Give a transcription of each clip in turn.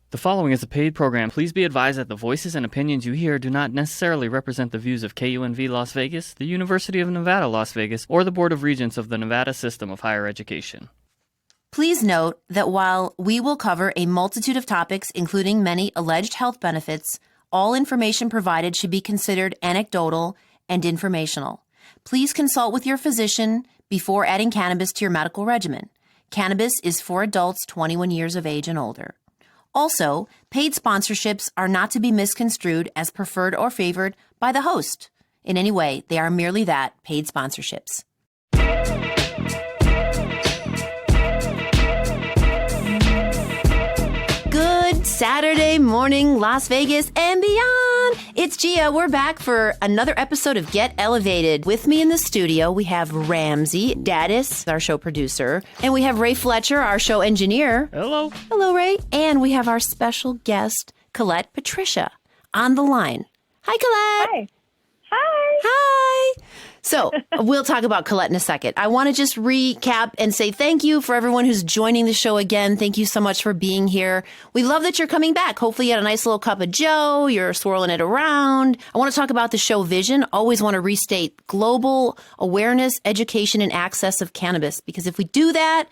The following is a paid program. Please be advised that the voices and opinions you hear do not necessarily represent the views of KUNV Las Vegas, the University of Nevada, Las Vegas, or the Board of Regents of the Nevada System of Higher Education. Please note that while we will cover a multitude of topics, including many alleged health benefits, all information provided should be considered anecdotal and informational. Please consult with your physician before adding cannabis to your medical regimen. Cannabis is for adults 21 years of age and older. Also, paid sponsorships are not to be misconstrued as preferred or favored by the host. In any way, they are merely that, paid sponsorships. Good Saturday morning, Las Vegas and beyond. It's Gia. We're back for another episode of Get Elevated. With me in the studio, we have Ramsey Daddis, our show producer, and we have Ray Fletcher, our show engineer. Hello. Hello, Ray. And we have our special guest, Collette Patricia, on the line. Hi, Collette. Hi. Hi. Hi. So we'll talk about Collette in a second. I want to just recap and say thank you for everyone who's joining the show again. Thank you so much for being here. We love that you're coming back. Hopefully you had a nice little cup of Joe. You're swirling it around. I want to talk about the show vision. Always want to restate global awareness, education, and access of cannabis. Because if we do that,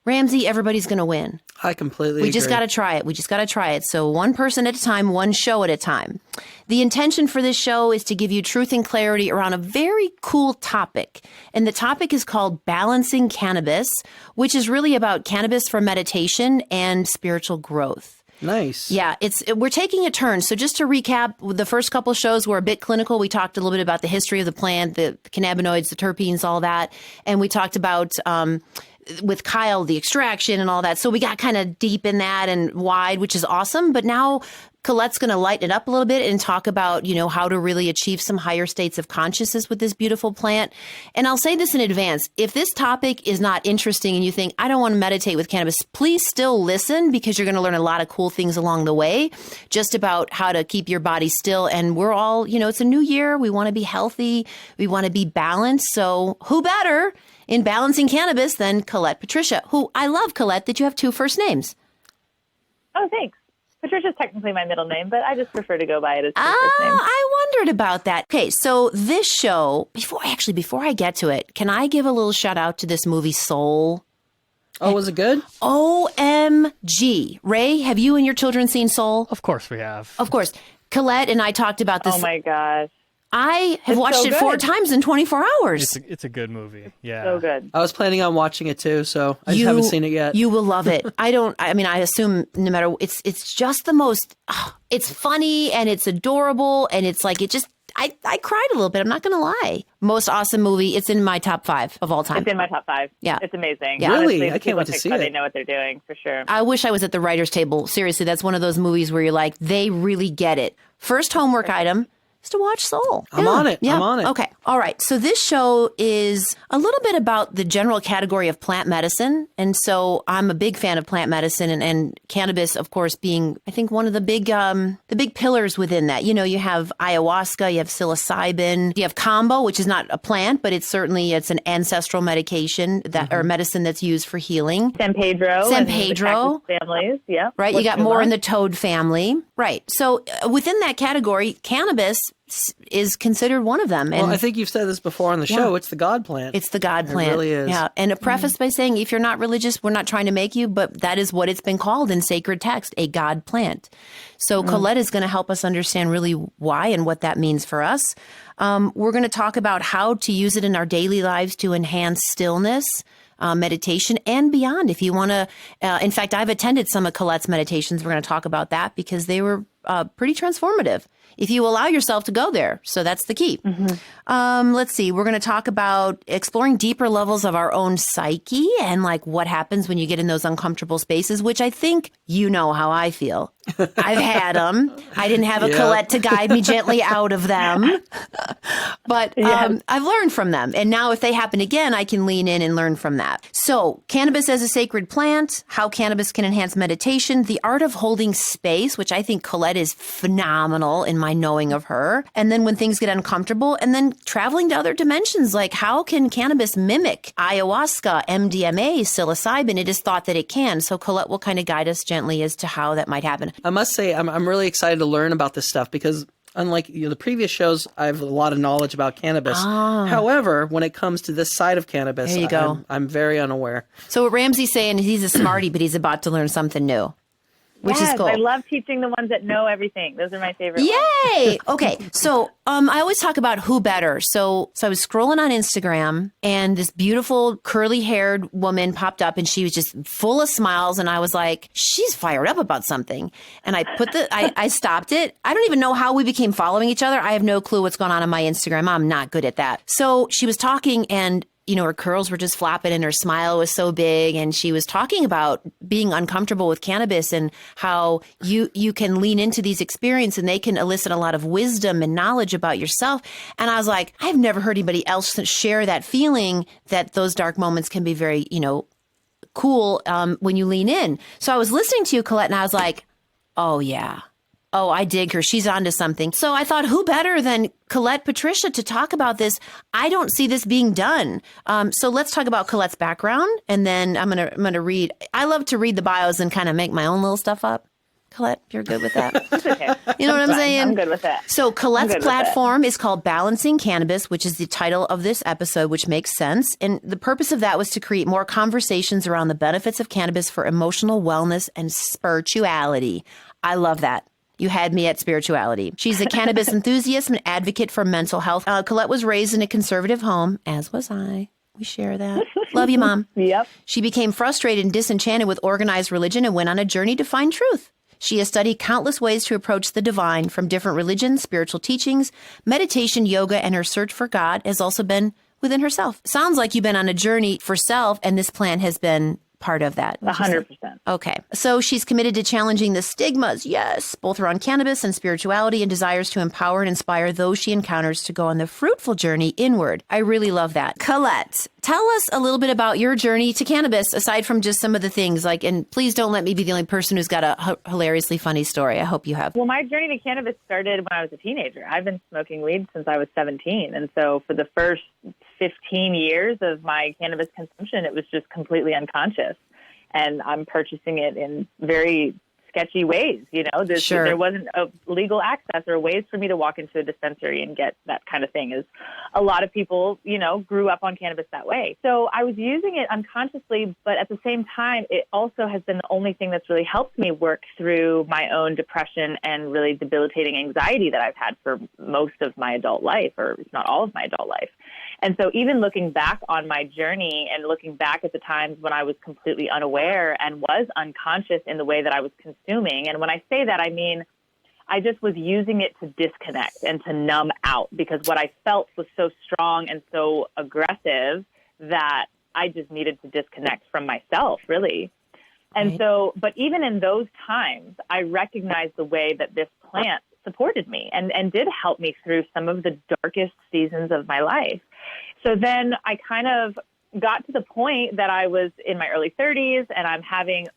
Ramsey, everybody's going to win. I completely agree. We just got to try it. We just got to try it. So one person at a time, one show at a time. The intention for this show is to give you truth and clarity around a very cool topic. And the topic is called Balancing Cannabis, which is really about cannabis for meditation and spiritual growth. Nice. Yeah, we're taking a turn. So just to recap, the first couple shows were a bit clinical. We talked a little bit about the history of the plant, the cannabinoids, the terpenes, all that. And we talked about with Kyle, the extraction and all that. So we got kind of deep in that and wide, which is awesome. But now Colette's going to lighten it up a little bit and talk about, how to really achieve some higher states of consciousness with this beautiful plant. And I'll say this in advance. If this topic is not interesting and you think, I don't want to meditate with cannabis, please still listen because you're going to learn a lot of cool things along the way, just about how to keep your body still. And we're all, it's a new year. We want to be healthy. We want to be balanced. So who better in balancing cannabis than Collette Patricia, who I love, Collette, that you have two first names. Oh, thanks. Patricia's technically my middle name, but I just prefer to go by it as my first name. I wondered about that. Okay, so this show, before I get to it, can I give a little shout out to this movie Soul? Oh, was it good? OMG. Ray, have you and your children seen Soul? Of course we have. Of course. Colette and I talked about this. Oh my gosh. I have watched it 4 times in 24 hours. It's a good movie. Yeah. So good. I was planning on watching it too, so I just haven't seen it yet. You will love it. I assume no matter, it's just the most, it's funny and it's adorable and it's like, I cried a little bit. I'm not going to lie. Most awesome movie. It's in my top 5 of all time. It's in my top 5. Yeah. It's amazing. Yeah. Really? Honestly, I can't wait to see it. They know what they're doing, for sure. I wish I was at the writer's table. Seriously, that's one of those movies where you're like, they really get it. First homework item is to watch Soul. I'm on it. Yeah. I'm on it. Okay. All right. So this show is a little bit about the general category of plant medicine. And so I'm a big fan of plant medicine and cannabis, of course, being, I think, one of the big pillars within that. You have ayahuasca, you have psilocybin, you have combo, which is not a plant, but it's an ancestral medication or medicine that's used for healing. San Pedro. Families. Yeah. Right. You got more in the toad family. Right. So within that category, cannabis is considered one of them. Well, I think you've said this before on the show. It's the God plant. It's the God plant. It really is. Yeah. And a preface by saying, if you're not religious, we're not trying to make you, but that is what it's been called in sacred text, a God plant. So Collette is going to help us understand really why and what that means for us. We're going to talk about how to use it in our daily lives to enhance stillness, meditation, and beyond. If you want to, in fact, I've attended some of Colette's meditations. We're going to talk about that because they were pretty transformative if you allow yourself to go there. So that's the key. Let's see. We're going to talk about exploring deeper levels of our own psyche and like what happens when you get in those uncomfortable spaces, which I think you know how I feel. I've had them. I didn't have a Collette to guide me gently out of them, but I've learned from them. And now if they happen again, I can lean in and learn from that. So cannabis as a sacred plant, how cannabis can enhance meditation, the art of holding space, which I think Collette Collette is phenomenal in my knowing of her. And then when things get uncomfortable, and then traveling to other dimensions, like how can cannabis mimic ayahuasca, MDMA, psilocybin? It is thought that it can. So Collette will kind of guide us gently as to how that might happen. I must say, I'm really excited to learn about this stuff because unlike the previous shows, I have a lot of knowledge about cannabis. However, when it comes to this side of cannabis, There you go. I'm very unaware. So what Ramsey's saying, he's a smarty, but he's about to learn something new, which is cool. I love teaching the ones that know everything. Those are my favorite ones. Yay! Okay, so I always talk about who better. So I was scrolling on Instagram, and this beautiful curly-haired woman popped up, and she was just full of smiles, and I was like, she's fired up about something. And I I stopped it. I don't even know how we became following each other. I have no clue what's going on my Instagram. I'm not good at that. So she was talking, and her curls were just flapping and her smile was so big. And she was talking about being uncomfortable with cannabis and how you can lean into these experiences and they can elicit a lot of wisdom and knowledge about yourself. And I was like, I've never heard anybody else share that feeling that those dark moments can be very, cool when you lean in. So I was listening to you, Collette, and I was like, oh, yeah. Oh, I dig her. She's onto something. So I thought, who better than Collette Patricia to talk about this? I don't see this being done. So let's talk about Colette's background, and then I'm gonna read. I love to read the bios and kind of make my own little stuff up. Collette, you're good with that. That's okay. You know what I'm saying? I'm good with it. So Colette's platform is called Balancing Cannabis, which is the title of this episode, which makes sense. And the purpose of that was to create more conversations around the benefits of cannabis for emotional wellness and spirituality. I love that. You had me at spirituality. She's a cannabis enthusiast and advocate for mental health. Collette was raised in a conservative home, as was I. We share that. Love you, Mom. Yep. She became frustrated and disenchanted with organized religion and went on a journey to find truth. She has studied countless ways to approach the divine from different religions, spiritual teachings, meditation, yoga, and her search for God has also been within herself. Sounds like you've been on a journey for self, and this plant has been part of that. 100%. Okay. So she's committed to challenging the stigmas, yes, both around cannabis and spirituality, and desires to empower and inspire those she encounters to go on the fruitful journey inward. I really love that. Collette, tell us a little bit about your journey to cannabis, aside from just some of the things and please don't let me be the only person who's got a hilariously funny story. I hope you have. Well, my journey to cannabis started when I was a teenager. I've been smoking weed since I was 17. And so for the first 15 years of my cannabis consumption, it was just completely unconscious. And I'm purchasing it in very sketchy ways. Sure. There wasn't a legal access or ways for me to walk into a dispensary and get that kind of thing. As a lot of people, grew up on cannabis that way. So I was using it unconsciously, but at the same time, it also has been the only thing that's really helped me work through my own depression and really debilitating anxiety that I've had for most of my adult life, or if not all of my adult life. And so even looking back on my journey and looking back at the times when I was completely unaware and was unconscious in the way that I was consuming. And when I say that, I mean, I just was using it to disconnect and to numb out because what I felt was so strong and so aggressive that I just needed to disconnect from myself, really. And so, but even in those times, I recognized the way that this plant supported me and did help me through some of the darkest seasons of my life. So then I kind of got to the point that I was in my early 30s and I'm having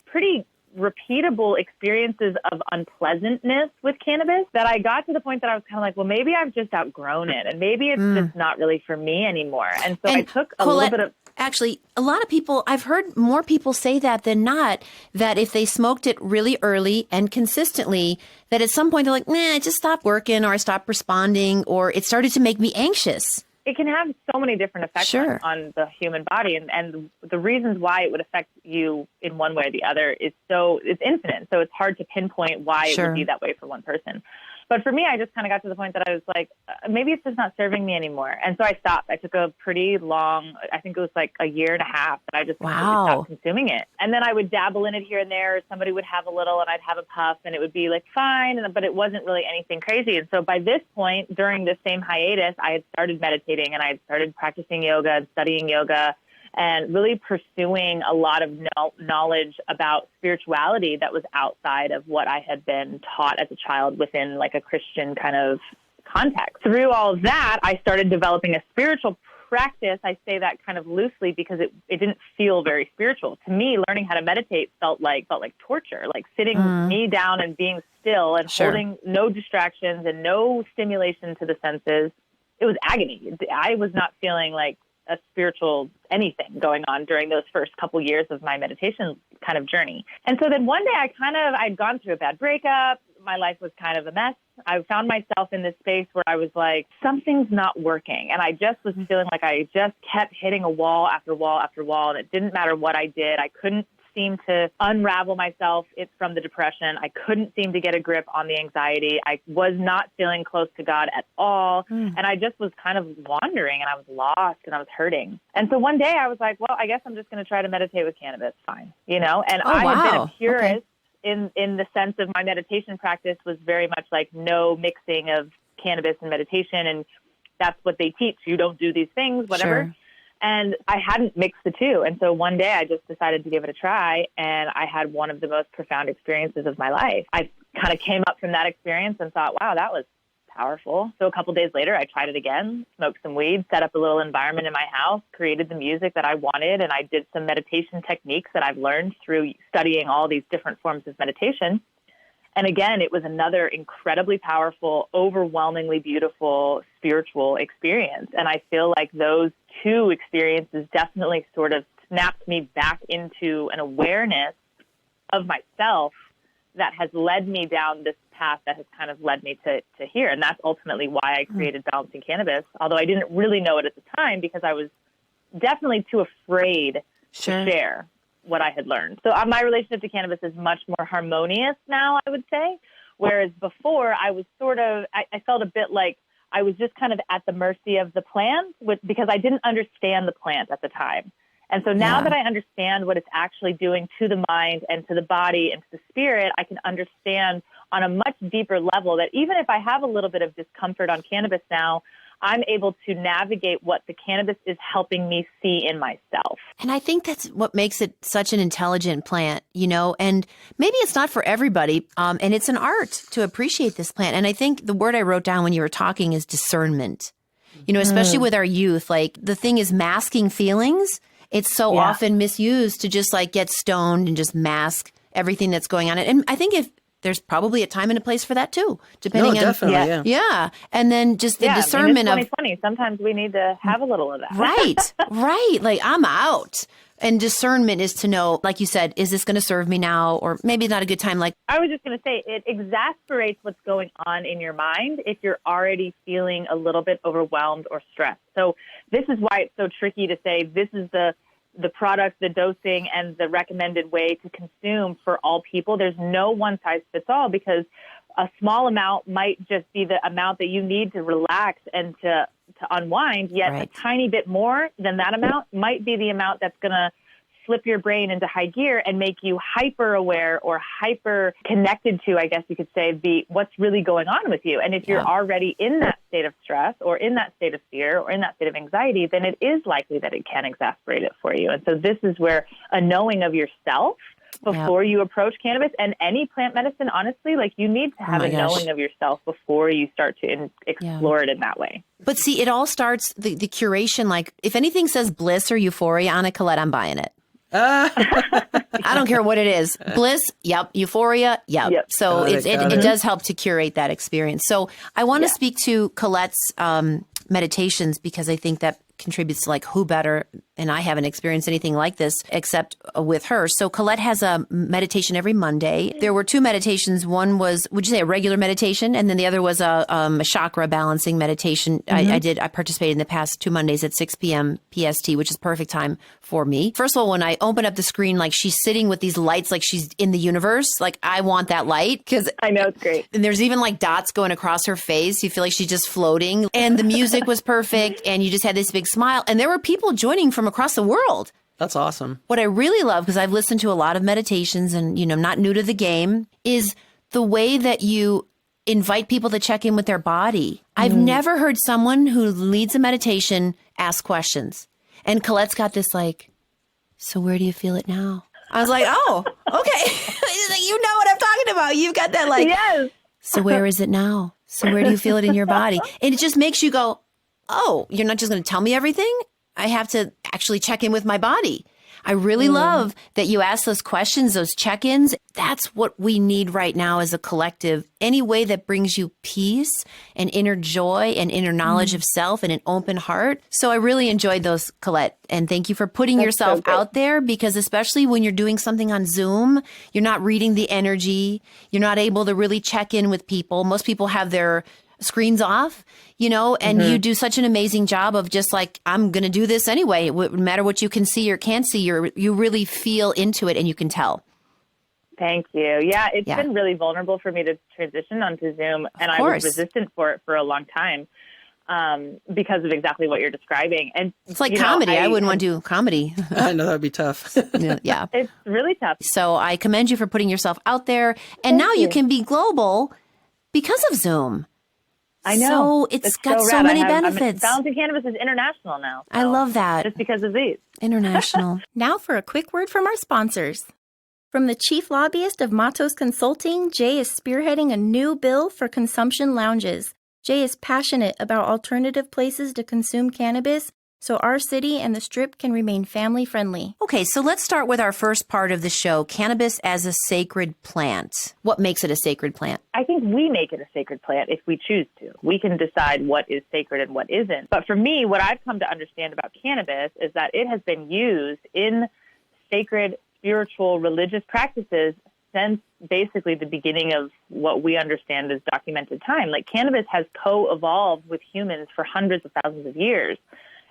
pretty repeatable experiences of unpleasantness with cannabis that I got to the point that I was kind of like, well, maybe I've just outgrown it and maybe it's just not really for me anymore. And so I took a little bit of... Actually, a lot of people, I've heard more people say that than not, that if they smoked it really early and consistently, that at some point they're like, I just stopped working or I stopped responding or it started to make me anxious. It can have so many different effects on the human body. And the reasons why it would affect you in one way or the other it's infinite. So it's hard to pinpoint why it would be that way for one person. But for me, I just kind of got to the point that I was like, maybe it's just not serving me anymore. And so I stopped. I took a pretty long, I think it was like a year and a half that I just stopped consuming it. And then I would dabble in it here and there. Somebody would have a little and I'd have a puff and it would be like fine, but it wasn't really anything crazy. And so by this point, during this same hiatus, I had started meditating and I had started practicing yoga and studying yoga and really pursuing a lot of knowledge about spirituality that was outside of what I had been taught as a child within like a Christian kind of context. Through all of that, I started developing a spiritual practice, I say that kind of loosely because it didn't feel very spiritual. To me, learning how to meditate felt like torture, like sitting me down and being still and holding no distractions and no stimulation to the senses. It was agony. I was not feeling like a spiritual anything going on during those first couple years of my meditation kind of journey. And so then one day I'd gone through a bad breakup. My life was kind of a mess. I found myself in this space where I was like, something's not working. And I just was feeling like I just kept hitting a wall after wall after wall. And it didn't matter what I did. I couldn't seem to unravel myself from the depression. I couldn't seem to get a grip on the anxiety. I was not feeling close to God at all. And I just was kind of wandering and I was lost and I was hurting. And so one day I was like, well, I guess I'm just going to try to meditate with cannabis. Fine. And I had been a purist in the sense of my meditation practice was very much like no mixing of cannabis and meditation. And that's what they teach. You don't do these things, whatever. Sure. And I hadn't mixed the two. And so one day I just decided to give it a try. And I had one of the most profound experiences of my life. I kind of came up from that experience and thought, wow, that was powerful. So a couple days later, I tried it again, smoked some weed, set up a little environment in my house, created the music that I wanted. And I did some meditation techniques that I've learned through studying all these different forms of meditation. And again, it was another incredibly powerful, overwhelmingly beautiful spiritual experience. And I feel like those two experiences definitely sort of snapped me back into an awareness of myself that has led me down this path that has kind of led me to here. And that's ultimately why I created Balancing Cannabis, although I didn't really know it at the time because I was definitely too afraid to share what I had learned. So my relationship to cannabis is much more harmonious now, I would say. Whereas before I was I felt a bit like I was just kind of at the mercy of the plant because I didn't understand the plant at the time. And so now that I understand what it's actually doing to the mind and to the body and to the spirit, I can understand on a much deeper level that even if I have a little bit of discomfort on cannabis now, I'm able to navigate what the cannabis is helping me see in myself. And I think that's what makes it such an intelligent plant, and maybe it's not for everybody. And it's an art to appreciate this plant. And I think the word I wrote down when you were talking is discernment, especially with our youth. Like the thing is masking feelings. It's so often misused to just like get stoned and just mask everything that's going on. And I think there's probably a time and a place for that too, depending on. Definitely, yeah. And then just the discernment of 2020. Sometimes we need to have a little of that. Right. Like I'm out. And discernment is to know, like you said, is this going to serve me now? Or maybe not a good time. Like I was just going to say, it exasperates what's going on in your mind if you're already feeling a little bit overwhelmed or stressed. So this is why it's so tricky to say this is the product, the dosing, and the recommended way to consume for all people. There's no one size fits all because a small amount might just be the amount that you need to relax and to unwind, yet a tiny bit more than that amount might be the amount that's going to flip your brain into high gear and make you hyper aware or hyper connected to, I guess you could say, what's really going on with you. And if you're already in that state of stress or in that state of fear or in that state of anxiety, then it is likely that it can exacerbate it for you. And so this is where a knowing of yourself before you approach cannabis and any plant medicine, honestly, like you need to have knowing of yourself before you start to explore it in that way. But see, it all starts, the curation, like if anything says bliss or euphoria on it, Collette, I'm buying it. I don't care what it is. Bliss, yep. Euphoria, yep. So it does help to curate that experience. So I want to speak to Colette's meditations because I think that contributes to like who better, and I haven't experienced anything like this except with her. So Collette has a meditation every Monday. There were two meditations. One was, would you say, a regular meditation? And then the other was a chakra balancing meditation. I participated in the past 2 Mondays at 6 p.m. PST, which is perfect time for me. First of all, when I open up the screen, like she's sitting with these lights, like she's in the universe. Like I want that light because I know it's great. And there's even like dots going across her face. You feel like she's just floating. And the music was perfect. And you just had this big smile. And there were people joining from across the world. That's awesome. What I really love, because I've listened to a lot of meditations and, not new to the game, is the way that you invite people to check in with their body. I've never heard someone who leads a meditation ask questions. And Colette's got this like, so where do you feel it now? I was like, oh, okay. You know what I'm talking about. You've got that like, yes. So where is it now? So where do you feel it in your body? And it just makes you go, oh, you're not just going to tell me everything? I have to actually check in with my body. I really love that you ask those questions, those check-ins. That's what we need right now as a collective. Any way that brings you peace and inner joy and inner knowledge of self and an open heart. So I really enjoyed those, Collette. And thank you for putting yourself out there, because especially when you're doing something on Zoom, you're not reading the energy. You're not able to really check in with people. Most people have their screens off, and you do such an amazing job of just like, I'm going to do this anyway. It wouldn't matter what you can see or can't see. You really feel into it and you can tell. Thank you. Yeah, it's been really vulnerable for me to transition onto Zoom, and I was resistant for it for a long time because of exactly what you're describing. And it's like comedy. I wouldn't want to do comedy. I know that'd be tough. Yeah. It's really tough. So I commend you for putting yourself out there. And now you can be global because of Zoom. I know. So it's got so many benefits. Balancing Cannabis is international now. I love that. Just because of these. International. Now for a quick word from our sponsors. From the chief lobbyist of Matos Consulting, Jay is spearheading a new bill for consumption lounges. Jay is passionate about alternative places to consume cannabis, so our city and the Strip can remain family-friendly. Okay, so let's start with our first part of the show, cannabis as a sacred plant. What makes it a sacred plant? I think we make it a sacred plant if we choose to. We can decide what is sacred and what isn't. But for me, what I've come to understand about cannabis is that it has been used in sacred, spiritual, religious practices since basically the beginning of what we understand as documented time. Like, cannabis has co-evolved with humans for hundreds of thousands of years.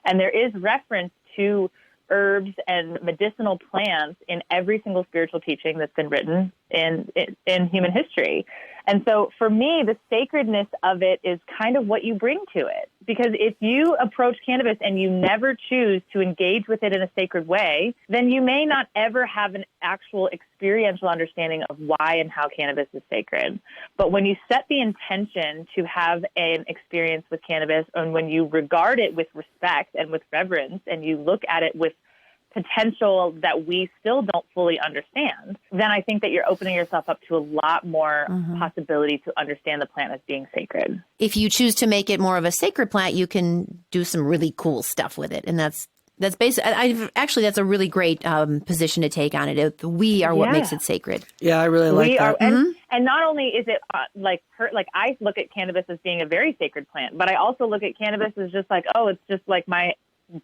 And there is reference to herbs and medicinal plants in every single spiritual teaching that's been written in human history. And so for me, the sacredness of it is kind of what you bring to it. Because if you approach cannabis and you never choose to engage with it in a sacred way, then you may not ever have an actual experiential understanding of why and how cannabis is sacred. But when you set the intention to have an experience with cannabis, and when you regard it with respect and with reverence, and you look at it with potential that we still don't fully understand, then I think that you're opening yourself up to a lot more possibility to understand the plant as being sacred. If you choose to make it more of a sacred plant, you can do some really cool stuff with it. And that's basically, that's a really great position to take on it. We are what makes it sacred. Yeah, I really like that. And not only is it like I look at cannabis as being a very sacred plant, but I also look at cannabis as just like, oh, it's just like my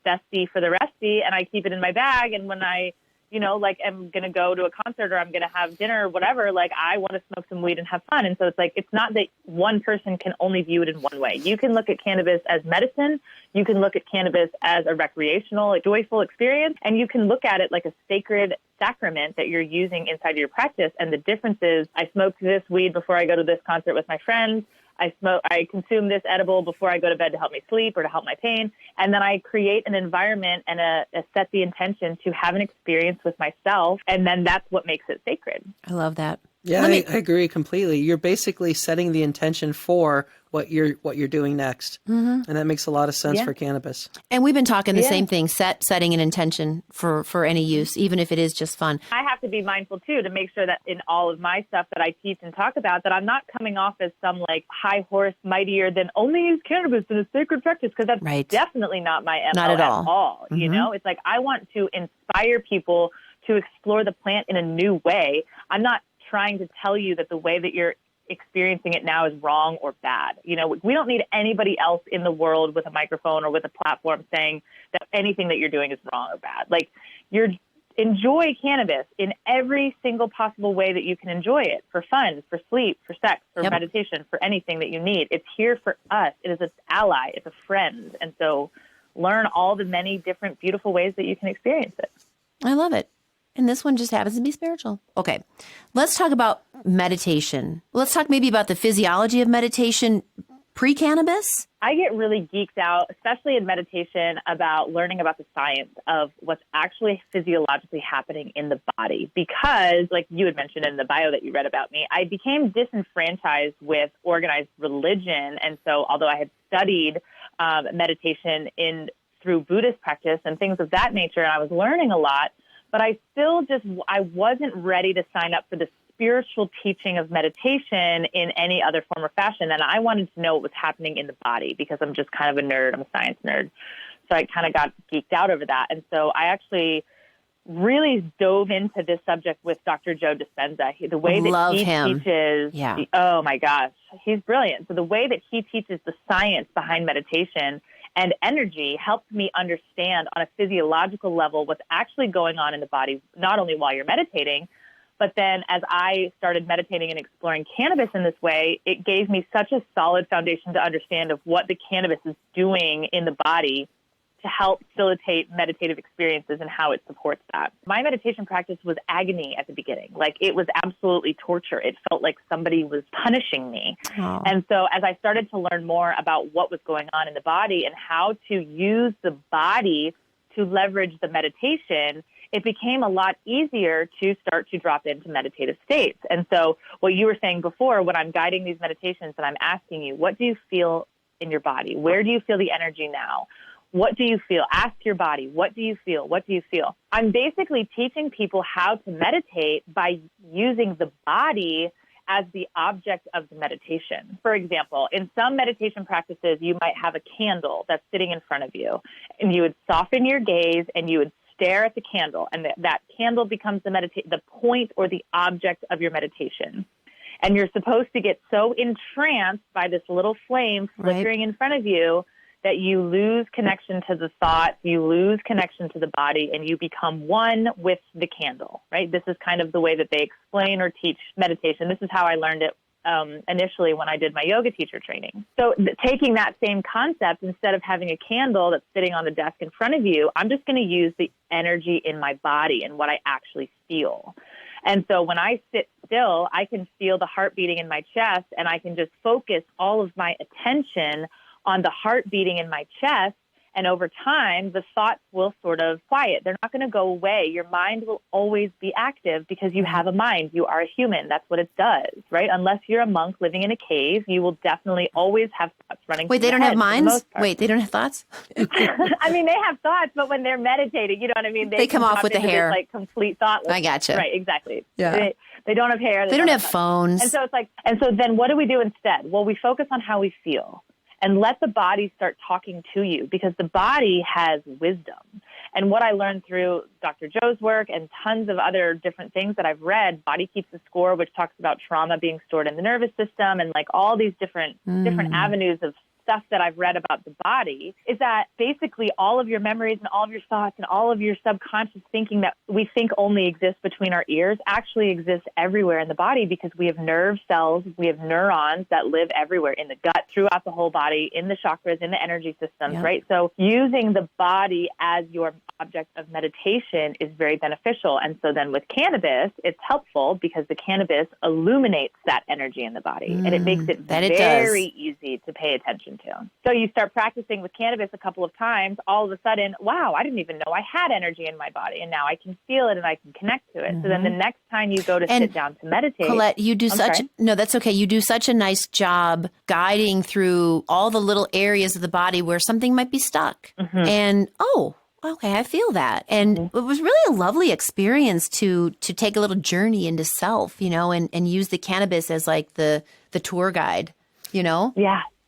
bestie for the restie, and I keep it in my bag. And when I, am going to go to a concert or I'm going to have dinner or whatever, like, I want to smoke some weed and have fun. And so it's like, it's not that one person can only view it in one way. You can look at cannabis as medicine. You can look at cannabis as a recreational, joyful experience. And you can look at it like a sacred sacrament that you're using inside your practice. And the difference is, I smoked this weed before I go to this concert with my friends. I consume this edible before I go to bed to help me sleep or to help my pain. And then I create an environment and set the intention to have an experience with myself. And then that's what makes it sacred. I love that. Yeah, I agree completely. You're basically setting the intention for what you're doing next. And that makes a lot of sense for cannabis. And we've been talking the same thing, setting an intention for any use, even if it is just fun. I have to be mindful too, to make sure that in all of my stuff that I teach and talk about, that I'm not coming off as some like high horse, mightier than only use cannabis in a sacred practice, because that's definitely not my MO not at all. You know, it's like, I want to inspire people to explore the plant in a new way. I'm not trying to tell you that the way that you're experiencing it now is wrong or bad. We don't need anybody else in the world with a microphone or with a platform saying that anything that you're doing is wrong or bad. Like, enjoy cannabis in every single possible way that you can enjoy it, for fun, for sleep, for sex, for meditation, for anything that you need. It's here for us. It is an ally. It's a friend. And so learn all the many different beautiful ways that you can experience it. I love it. And this one just happens to be spiritual. Okay, let's talk about meditation. Let's talk maybe about the physiology of meditation pre-cannabis. I get really geeked out, especially in meditation, about learning about the science of what's actually physiologically happening in the body. Because, like you had mentioned in the bio that you read about me, I became disenfranchised with organized religion. And so although I had studied meditation through Buddhist practice and things of that nature, and I was learning a lot, but I still I wasn't ready to sign up for the spiritual teaching of meditation in any other form or fashion. And I wanted to know what was happening in the body because I'm just kind of a nerd. I'm a science nerd. So I kind of got geeked out over that. And so I actually really dove into this subject with Dr. Joe Dispenza. The way that he teaches, oh my gosh, he's brilliant. So the way that he teaches the science behind meditation and energy helped me understand on a physiological level what's actually going on in the body, not only while you're meditating, but then as I started meditating and exploring cannabis in this way, it gave me such a solid foundation to understand of what the cannabis is doing in the body to help facilitate meditative experiences and how it supports that. My meditation practice was agony at the beginning. Like, it was absolutely torture. It felt like somebody was punishing me. Oh. And so as I started to learn more about what was going on in the body and how to use the body to leverage the meditation, it became a lot easier to start to drop into meditative states. And so what you were saying before, when I'm guiding these meditations and I'm asking you, what do you feel in your body? Where do you feel the energy now? What do you feel? Ask your body, what do you feel? What do you feel? I'm basically teaching people how to meditate by using the body as the object of the meditation. For example, in some meditation practices, you might have a candle that's sitting in front of you, and you would soften your gaze and you would stare at the candle, and that candle becomes the point or the object of your meditation. And you're supposed to get so entranced by this little flame flickering in front of you that you lose connection to the thoughts, you lose connection to the body, and you become one with the candle, right? This is kind of the way that they explain or teach meditation. This is how I learned it initially when I did my yoga teacher training. So taking that same concept, instead of having a candle that's sitting on the desk in front of you, I'm just going to use the energy in my body and what I actually feel. And so when I sit still, I can feel the heart beating in my chest, and I can just focus all of my attention on the heart beating in my chest, and over time, the thoughts will sort of quiet. They're not going to go away. Your mind will always be active because you have a mind. You are a human. That's what it does, right? Unless you're a monk living in a cave, you will definitely always have thoughts running through Wait, they don't have minds? Wait, they don't have thoughts? I mean, they have thoughts, but when they're meditating, you know what I mean? They come off with the hair. Like complete thoughtless. I gotcha. Right, exactly. Yeah. They don't have hair. They don't have phones. And so it's like, and so then what do we do instead? Well, we focus on how we feel. And let the body start talking to you, because the body has wisdom. And what I learned through Dr. Joe's work and tons of other different things that I've read, Body Keeps the Score, which talks about trauma being stored in the nervous system, and like all these different avenues of stuff that I've read about the body, is that basically all of your memories and all of your thoughts and all of your subconscious thinking that we think only exists between our ears actually exists everywhere in the body, because we have nerve cells, we have neurons that live everywhere in the gut, throughout the whole body, in the chakras, in the energy systems, right? So using the body as your object of meditation is very beneficial. And so then with cannabis, it's helpful because the cannabis illuminates that energy in the body, and it makes it very easy to pay attention to. So you start practicing with cannabis a couple of times, all of a sudden, wow, I didn't even know I had energy in my body, and now I can feel it and I can connect to it. So then the next time you go to sit down to meditate, Collette, you do no, that's okay. You do such a nice job guiding through all the little areas of the body where something might be stuck. And okay, I feel that. And it was really a lovely experience to take a little journey into self, you know, and use the cannabis as like the tour guide, you know?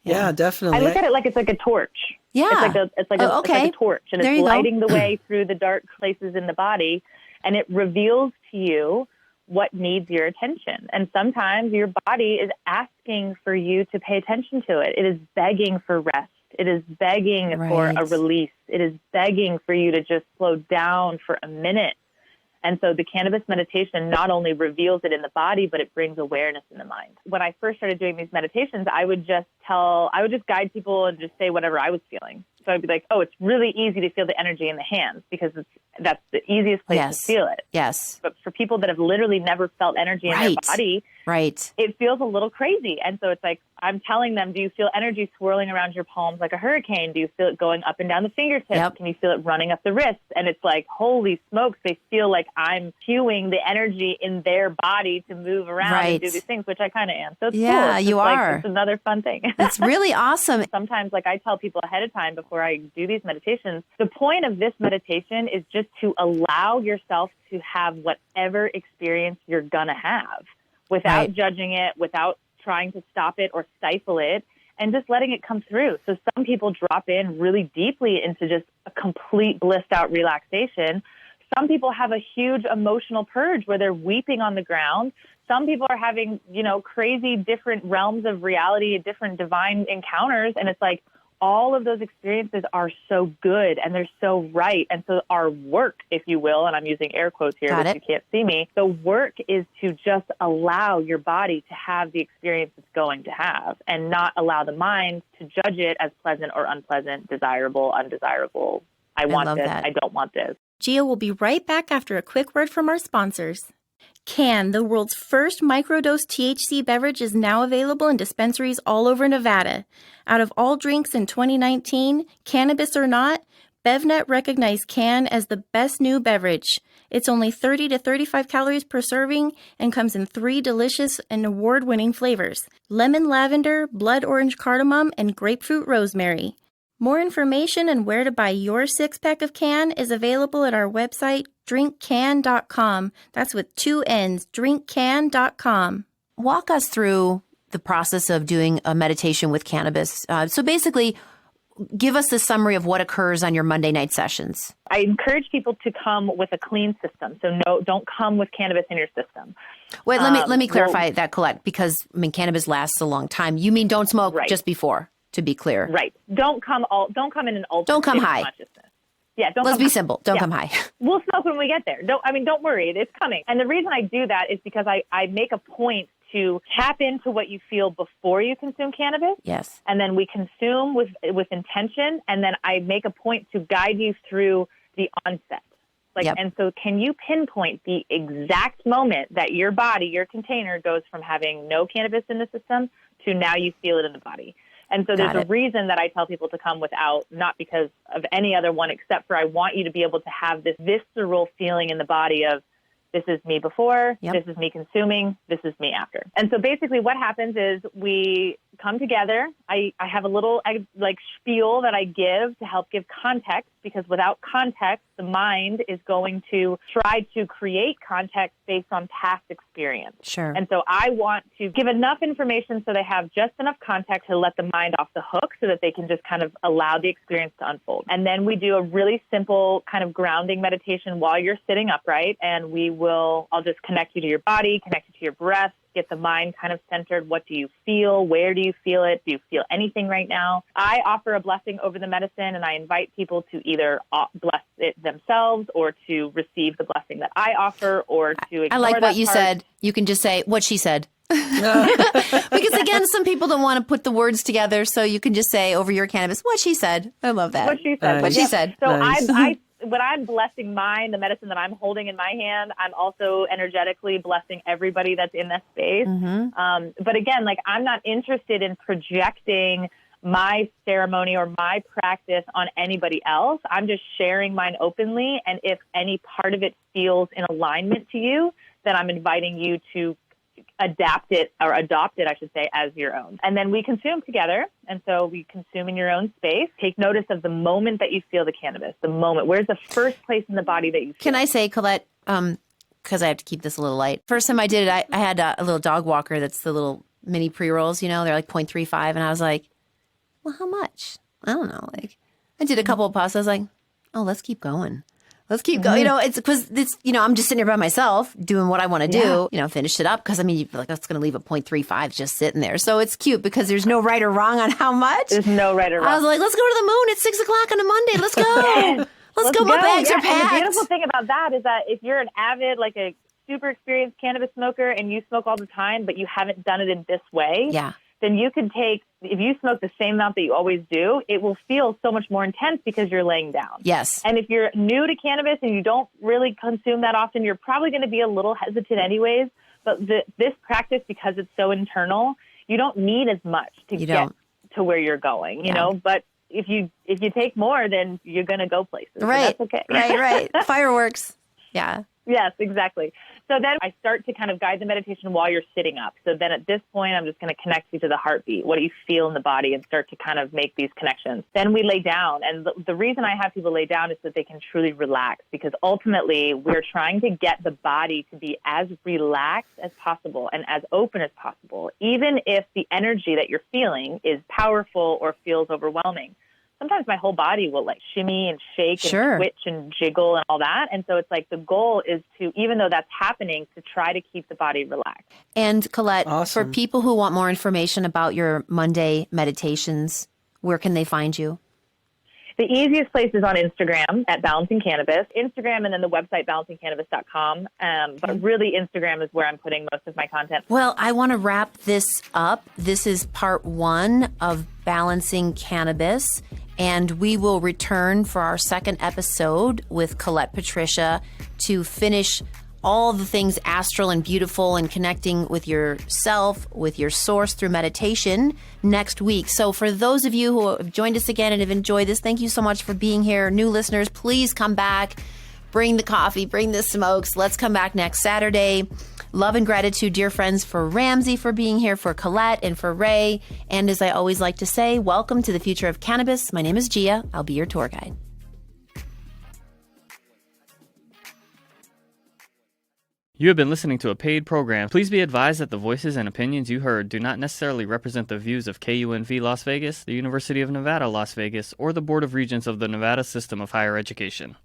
Yeah, definitely. I look at it like it's like a torch. Yeah. It's like a torch, and it's lighting the way through the dark places in the body, and it reveals to you what needs your attention. And sometimes your body is asking for you to pay attention to it. It is begging for rest. It is begging for a release. It is begging for you to just slow down for a minute. And so the cannabis meditation not only reveals it in the body, but it brings awareness in the mind. When I first started doing these meditations, I would just guide people and just say whatever I was feeling. So I'd be like, oh, it's really easy to feel the energy in the hands, because that's the easiest place to feel it. Yes. But for people that have literally never felt energy in their body, it feels a little crazy. And so it's like, I'm telling them, do you feel energy swirling around your palms like a hurricane? Do you feel it going up and down the fingertips? Can you feel it running up the wrists? And it's like, holy smokes, they feel like I'm cueing the energy in their body to move around and do these things, which I kind of am. So it's cool. It's you are. It's another fun thing. It's really awesome. Sometimes, like I tell people ahead of time before I do these meditations, the point of this meditation is just to allow yourself to have whatever experience you're going to have. without judging it, without trying to stop it or stifle it, and just letting it come through. So some people drop in really deeply into just a complete blissed out relaxation. Some people have a huge emotional purge where they're weeping on the ground. Some people are having, crazy different realms of reality, different divine encounters. And it's like all of those experiences are so good and they're so right. And so our work, if you will, and I'm using air quotes here, but you can't see me, the work is to just allow your body to have the experience it's going to have and not allow the mind to judge it as pleasant or unpleasant, desirable, undesirable. I want this. I don't want this. Gia will be right back after a quick word from our sponsors. Can, the world's first microdose THC beverage, is now available in dispensaries all over Nevada. Out of all drinks in 2019, cannabis or not, BevNet recognized Can as the best new beverage. It's only 30 to 35 calories per serving and comes in 3 delicious and award-winning flavors: lemon lavender, blood orange cardamom, and grapefruit rosemary. More information and where to buy your 6-pack of Can is available at our website, drinkcan.com. That's with 2 N's, drinkcan.com. Walk us through the process of doing a meditation with cannabis. So basically, give us the summary of what occurs on your Monday night sessions. I encourage people to come with a clean system. So don't come with cannabis in your system. Wait, let me clarify that, Collette, because cannabis lasts a long time. You mean don't smoke just before, to be clear. Right. Don't come in an altered Don't come state of high. consciousness. Yeah, Let's be simple. Don't come high. We'll smoke when we get there. Don't worry. It's coming. And the reason I do that is because I make a point to tap into what you feel before you consume cannabis. Yes. And then we consume with intention. And then I make a point to guide you through the onset. And so can you pinpoint the exact moment that your body, your container, goes from having no cannabis in the system to now you feel it in the body? And so there's a reason that I tell people to come without, not because of any other one, except for I want you to be able to have this visceral feeling in the body of, this is me before, this is me consuming, this is me after. And so basically what happens is we come together. I have a little spiel that I give to help give context, because without context, the mind is going to try to create context based on past experience. Sure. And so I want to give enough information so they have just enough context to let the mind off the hook so that they can just kind of allow the experience to unfold. And then we do a really simple kind of grounding meditation while you're sitting upright, and I'll just connect you to your body, connect you to your breath, get the mind kind of centered. What do you feel? Where do you feel it? Do you feel anything right now? I offer a blessing over the medicine, and I invite people to either bless it themselves or to receive the blessing that I offer, or to ignore I like what you part. said. You can just say what she said. Because again, some people don't want to put the words together, so you can just say over your cannabis, what she said. I love that. What she said. What she said. So when I'm blessing the medicine that I'm holding in my hand, I'm also energetically blessing everybody that's in that space. Mm-hmm. But again, I'm not interested in projecting my ceremony or my practice on anybody else. I'm just sharing mine openly. And if any part of it feels in alignment to you, then I'm inviting you to adopt it, I should say, as your own. And then we consume together. And so we consume in your own space. Take notice of the moment that you feel the cannabis, the moment. Where's the first place in the body that you feel? Can I say, Collette, because I have to keep this a little light. First time I did it, I had a little dog walker that's the little mini pre-rolls, they're like 0.35. And I was like, well, how much? I don't know. I did a couple of puffs. I was like, oh, let's keep going. Let's keep going. It's because I'm just sitting here by myself doing what I want to do. Finished it up because that's going to leave a 0.35 just sitting there. So it's cute because there's no right or wrong on how much. There's no right or wrong. I was like, let's go to the moon at 6:00 on a Monday. Let's go. Let's go. My bags are packed. And the beautiful thing about that is that if you're an avid, a super experienced cannabis smoker and you smoke all the time, but you haven't done it in this way, then you can if you smoke the same amount that you always do, it will feel so much more intense because you're laying down. Yes. And if you're new to cannabis and you don't really consume that often, you're probably going to be a little hesitant anyways. But this practice, because it's so internal, you don't need as much to get to where you're going, you know. But if you take more, then you're going to go places. Right. So that's okay. Right. Fireworks. Yeah. Yes, exactly. So then I start to kind of guide the meditation while you're sitting up. So then at this point, I'm just going to connect you to the heartbeat. What do you feel in the body, and start to kind of make these connections. Then we lay down. And the reason I have people lay down is so that they can truly relax, because ultimately we're trying to get the body to be as relaxed as possible and as open as possible, even if the energy that you're feeling is powerful or feels overwhelming. Sometimes my whole body will like shimmy and shake and twitch and jiggle and all that. And so it's like the goal is to, even though that's happening, to try to keep the body relaxed. And Collette, for people who want more information about your Monday meditations, where can they find you? The easiest place is on Instagram at Balancing Cannabis. Instagram and then the website balancingcannabis.com. But really Instagram is where I'm putting most of my content. Well, I want to wrap this up. This is part 1 of Balancing Cannabis. And we will return for our second episode with Collette Patricia to finish all the things astral and beautiful and connecting with yourself, with your source through meditation next week. So for those of you who have joined us again and have enjoyed this, thank you so much for being here. New listeners, please come back. Bring the coffee, bring the smokes. Let's come back next Saturday. Love and gratitude, dear friends, for Ramsey for being here, for Collette, and for Ray. And as I always like to say, welcome to the future of cannabis. My name is Gia. I'll be your tour guide. You have been listening to a paid program. Please be advised that the voices and opinions you heard do not necessarily represent the views of KUNV Las Vegas, the University of Nevada, Las Vegas, or the Board of Regents of the Nevada System of Higher Education.